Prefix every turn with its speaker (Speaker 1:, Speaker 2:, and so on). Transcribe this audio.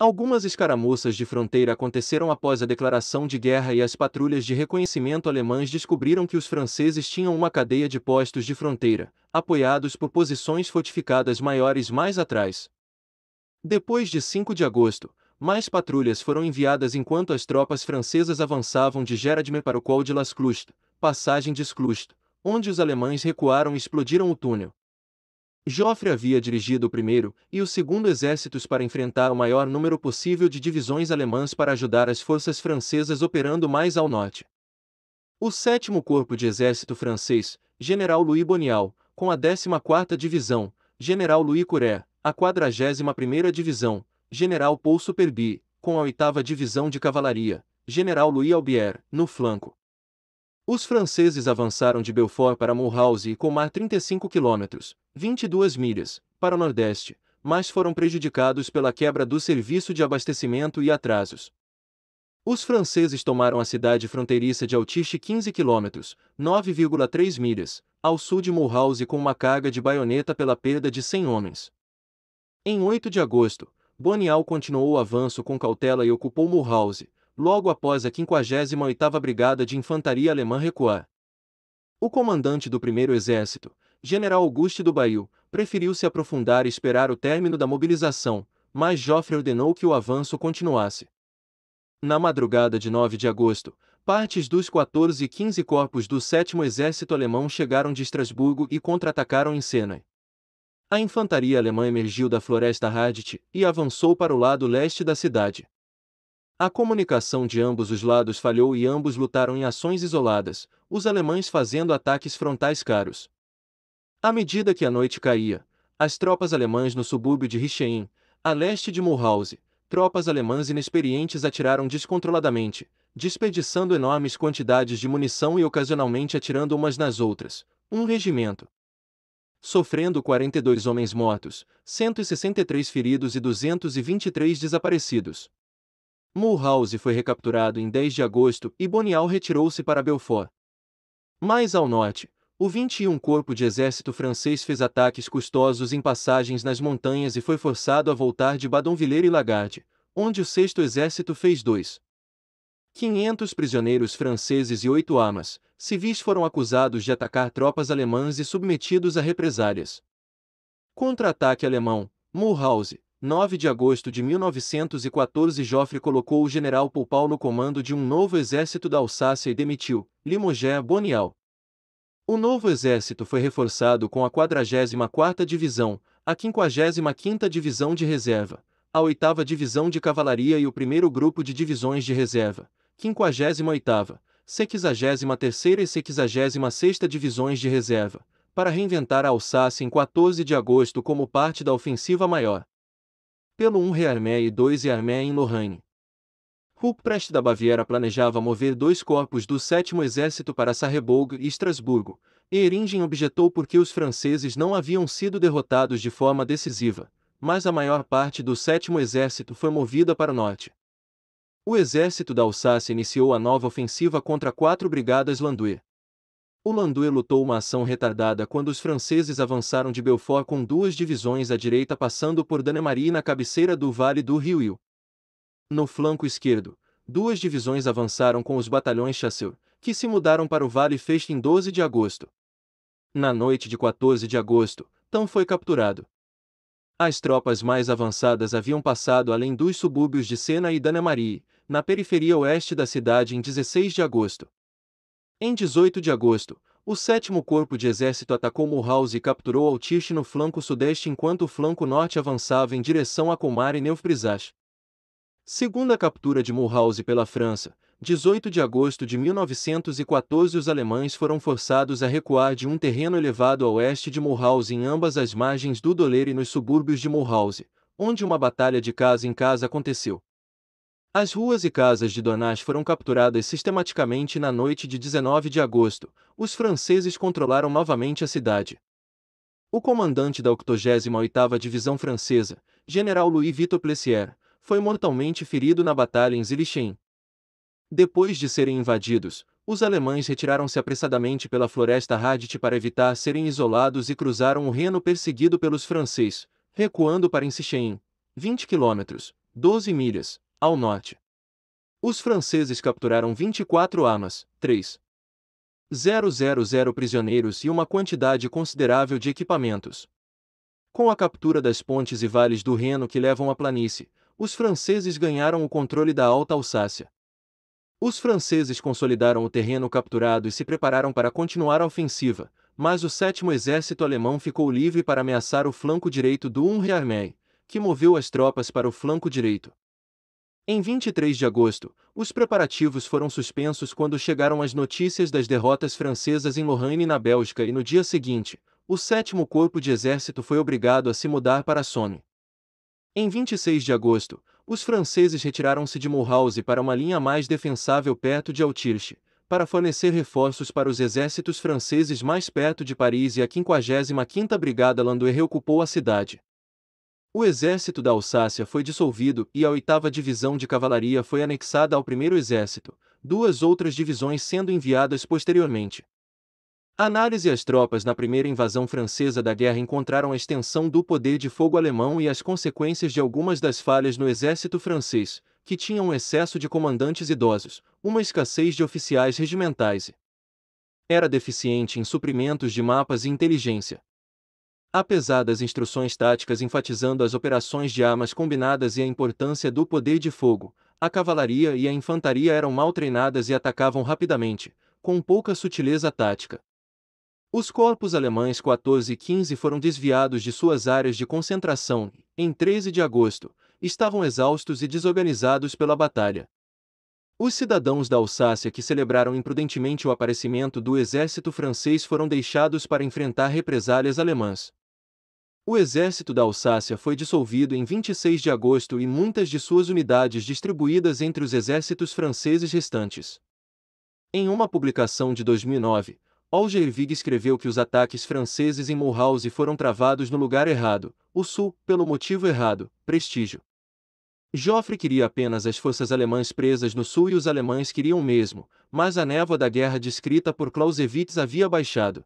Speaker 1: Algumas escaramuças de fronteira aconteceram após a declaração de guerra e as patrulhas de reconhecimento alemãs descobriram que os franceses tinham uma cadeia de postos de fronteira, apoiados por posições fortificadas maiores mais atrás. Depois de 5 de agosto, mais patrulhas foram enviadas enquanto as tropas francesas avançavam de Geradme para o Col de las Clustes, passagem de Schlust, onde os alemães recuaram e explodiram o túnel. Joffre havia dirigido o primeiro e o segundo exércitos para enfrentar o maior número possível de divisões alemãs para ajudar as forças francesas operando mais ao norte. O 7º Corpo de Exército francês, General Louis Bonial, com a 14ª Divisão, General Louis Couret, a 41ª Divisão, General Paul Superby, com a 8ª Divisão de Cavalaria, General Louis Albier, no flanco. Os franceses avançaram de Belfort para Mulhouse e Colmar 35 km, 22 milhas, para o nordeste, mas foram prejudicados pela quebra do serviço de abastecimento e atrasos. Os franceses tomaram a cidade fronteiriça de Altiche 15 km, 9,3 milhas, ao sul de Mulhouse com uma carga de baioneta pela perda de 100 homens. Em 8 de agosto, Bonial continuou o avanço com cautela e ocupou Mulhouse, logo após a 58ª Brigada de Infantaria Alemã recuar. O comandante do primeiro exército, General Auguste do Bail, preferiu se aprofundar e esperar o término da mobilização, mas Joffre ordenou que o avanço continuasse. Na madrugada de 9 de agosto, partes dos 14 e 15 corpos do 7º Exército Alemão chegaram de Estrasburgo e contra-atacaram em Sena. A infantaria alemã emergiu da floresta Hadit e avançou para o lado leste da cidade. A comunicação de ambos os lados falhou e ambos lutaram em ações isoladas, os alemães fazendo ataques frontais caros. À medida que a noite caía, as tropas alemãs no subúrbio de Richein, a leste de Mulhouse, tropas alemãs inexperientes atiraram descontroladamente, desperdiçando enormes quantidades de munição e ocasionalmente atirando umas nas outras, um regimento. Sofrendo 42 homens mortos, 163 feridos e 223 desaparecidos. Mulhouse foi recapturado em 10 de agosto e Bonial retirou-se para Belfort. Mais ao norte, o 21º Corpo de Exército francês fez ataques custosos em passagens nas montanhas e foi forçado a voltar de Badonviller e Lagarde, onde o 6º Exército fez 500 prisioneiros franceses e 8 armas civis foram acusados de atacar tropas alemãs e submetidos a represálias. Contra-ataque alemão, Mulhouse. 9 de agosto de 1914 Joffre colocou o general Poupal no comando de um novo exército da Alsácia e demitiu Limoges Bonial. O novo exército foi reforçado com a 44ª Divisão, a 55ª Divisão de Reserva, a 8ª Divisão de Cavalaria e o primeiro grupo de divisões de reserva, 58ª, 63ª e 66ª Divisões de Reserva, para reinventar a Alsácia em 14 de agosto como parte da ofensiva maior. Pelo 1 Rearmée e 2 Armée em Lorraine. Ruprecht da Baviera planejava mover 2 corpos do 7º Exército para Sarrebourg e Estrasburgo, e Ehringen objetou porque os franceses não haviam sido derrotados de forma decisiva, mas a maior parte do 7º Exército foi movida para o norte. O exército da Alsácia iniciou a nova ofensiva contra 4 brigadas Landue. O Landue lutou uma ação retardada quando os franceses avançaram de Belfort com 2 divisões à direita passando por Dannemarie na cabeceira do Vale do Rio Il. No flanco esquerdo, 2 divisões avançaram com os batalhões Chasseur, que se mudaram para o Vale Fecht em 12 de agosto. Na noite de 14 de agosto, Thann foi capturado. As tropas mais avançadas haviam passado além dos subúrbios de Sena e Dannemarie, na periferia oeste da cidade em 16 de agosto. Em 18 de agosto, o 7º Corpo de Exército atacou Mulhouse e capturou Altiche no flanco sudeste enquanto o flanco norte avançava em direção a Colmar e Neuf-Brisach. Segunda captura de Mulhouse pela França, 18 de agosto de 1914 os alemães foram forçados a recuar de um terreno elevado a oeste de Mulhouse em ambas as margens do Dolere e nos subúrbios de Mulhouse, onde uma batalha de casa em casa aconteceu. As ruas e casas de Dornach foram capturadas sistematicamente na noite de 19 de agosto, os franceses controlaram novamente a cidade. O comandante da 88ª Divisão Francesa, General Louis-Victor Plessier, foi mortalmente ferido na batalha em Zillichen. Depois de serem invadidos, os alemães retiraram-se apressadamente pela floresta Hadit para evitar serem isolados e cruzaram o Reno perseguido pelos franceses, recuando para Insichen, 20 km, 12 milhas, ao norte. Os franceses capturaram 24 armas, 3.000 prisioneiros e uma quantidade considerável de equipamentos. Com a captura das pontes e vales do Reno que levam à planície, os franceses ganharam o controle da Alta Alsácia. Os franceses consolidaram o terreno capturado e se prepararam para continuar a ofensiva, mas o 7º Exército Alemão ficou livre para ameaçar o flanco direito do Unrearmee, que moveu as tropas para o flanco direito. Em 23 de agosto, os preparativos foram suspensos quando chegaram as notícias das derrotas francesas em Lorraine na Bélgica e no dia seguinte, o 7º Corpo de Exército foi obrigado a se mudar para a Somme. Em 26 de agosto, os franceses retiraram-se de Mulhouse para uma linha mais defensável perto de Autirche, para fornecer reforços para os exércitos franceses mais perto de Paris, e a 55ª Brigada Landwehr reocupou a cidade. O exército da Alsácia foi dissolvido e a 8ª Divisão de Cavalaria foi anexada ao 1º Exército, duas outras divisões sendo enviadas posteriormente. Análise: as tropas na primeira invasão francesa da guerra encontraram a extensão do poder de fogo alemão e as consequências de algumas das falhas no exército francês, que tinha um excesso de comandantes idosos, uma escassez de oficiais regimentais e era deficiente em suprimentos de mapas e inteligência. Apesar das instruções táticas enfatizando as operações de armas combinadas e a importância do poder de fogo, a cavalaria e a infantaria eram mal treinadas e atacavam rapidamente, com pouca sutileza tática. Os corpos alemães 14 e 15 foram desviados de suas áreas de concentração e, em 13 de agosto, estavam exaustos e desorganizados pela batalha. Os cidadãos da Alsácia que celebraram imprudentemente o aparecimento do exército francês foram deixados para enfrentar represálias alemãs. O exército da Alsácia foi dissolvido em 26 de agosto e muitas de suas unidades distribuídas entre os exércitos franceses restantes. Em uma publicação de 2009, Holger Wig escreveu que os ataques franceses em Mulhouse foram travados no lugar errado, o sul, pelo motivo errado, prestígio. Joffre queria apenas as forças alemãs presas no sul e os alemães queriam o mesmo, mas a névoa da guerra descrita por Clausewitz havia baixado.